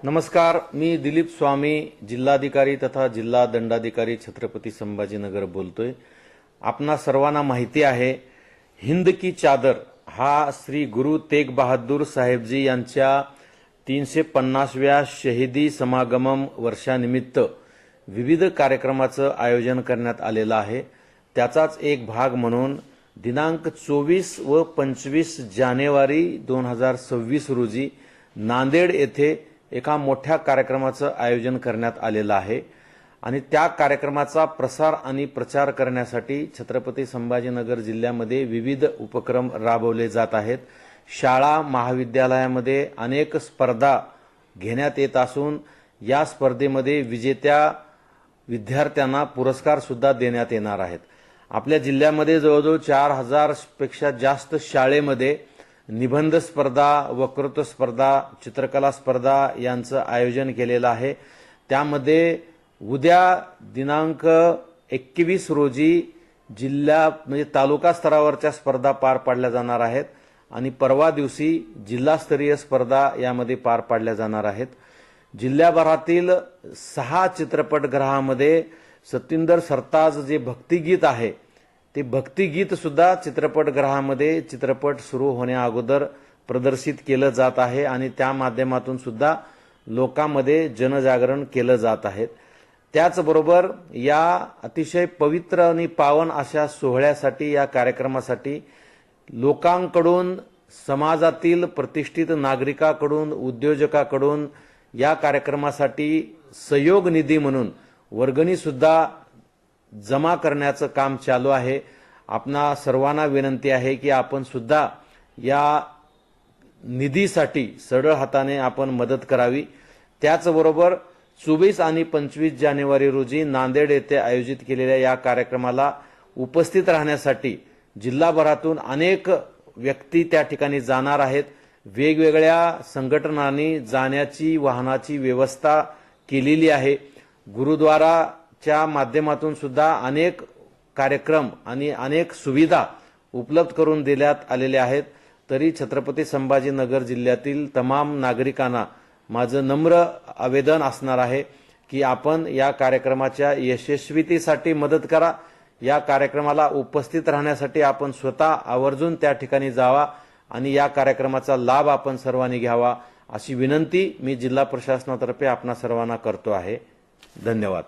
नमस्कार, मी दिलीप स्वामी, जिल्हाधिकारी तथा जिल्हा दंडाधिकारी छत्रपती संभाजीनगर बोलतोय। आपणा सर्वांना माहिती आहे, हिंद की चादर हा श्री गुरु तेग बहादूर साहेबजी यांच्या 350व्या शहीदी समागमम वर्षानिमित्त विविध कार्यक्रमाचं आयोजन करण्यात आलेलं आहे। त्याचाच एक भाग म्हणून दिनांक 24 व 25 जानेवारी 2026 रोजी नांदेड येथे एका मोठ्या कार्यक्रमाचं आयोजन करण्यात आलेलं आहे आणि त्या कार्यक्रमाचा प्रसार आणि प्रचार करण्यासाठी छत्रपती संभाजीनगर जिल्ह्यामध्ये विविध उपक्रम राबवले जात आहेत। शाळा महाविद्यालयामध्ये अनेक स्पर्धा घेण्यात येत असून या स्पर्धेमध्ये विजेत्या विद्यार्थ्यांना पुरस्कार सुद्धा देण्यात येणार आहेत। आपल्या जिल्ह्यामध्ये जवळजवळ 4000 पेक्षा जास्त शाळेमध्ये निबंध स्पर्धा, वक्तृत्व स्पर्धा, चित्रकला स्पर्धा यांचं आयोजन केलेलं आहे। त्यामध्ये उद्या दिनांक 21 रोजी जिल्हा म्हणजे तालुका स्तरावरच्या स्पर्धा पार पाडल्या जाणार आहेत आणि परवा दिवशी जिल्हास्तरीय स्पर्धा यामध्ये पार पाडल्या जाणार आहेत। जिल्ह्याभरातील 6 चित्रपटगृहामध्ये सतिंदर सरताज जे भक्तिगीत आहे ते भक्तिगीत सुद्धा चित्रपटगृहामध्ये चित्रपट सुरू होण्या अगोदर प्रदर्शित केलं जात आहे आणि त्या माध्यमातून सुद्धा लोकांमध्ये जनजागरण केलं जात आहे। त्याचबरोबर या अतिशय पवित्र आणि पावन अशा सोहळ्यासाठी या कार्यक्रमासाठी लोकांकडून, समाजातील प्रतिष्ठित नागरिकांकडून, उद्योजकांकडून या कार्यक्रमासाठी सहयोग निधी म्हणून वर्गणी सुद्धा जमा करण्याचं काम चालू आहे। आपणा सर्वांना विनंती आहे की आपण सुद्धा या निधीसाठी सरळ हाताने आपण मदत करावी। त्याचबरोबर 24 आणि 25 जानेवारी रोजी नांदेड येथे आयोजित केलेल्या या कार्यक्रमाला उपस्थित राहण्यासाठी जिल्हाभरातून अनेक व्यक्ती त्या ठिकाणी जाणार आहेत। वेगवेगळ्या संघटनांनी जाण्याची वाहनाची व्यवस्था केलेली आहे। गुरुद्वाराच्या माध्यमातून सुद्धा अनेक कार्यक्रम आणि अनेक सुविधा उपलब्ध करून देण्यात आलेल्या आहेत। तरी छत्रपती संभाजीनगर जिल्ह्यातील तमाम नागरिकांना माझं नम्र आवेदन असणार आहे की आपण या कार्यक्रमाच्या यशस्वीतेसाठी मदत करा। या कार्यक्रमाला उपस्थित राहण्यासाठी आपण स्वतः आवर्जून त्या ठिकाणी जावा आणि या कार्यक्रमाचा लाभ आपण सर्वांनी घ्यावा अशी विनंती मी जिल्हा प्रशासनातर्फे आपणा सर्वांना करतो आहे। धन्यवाद।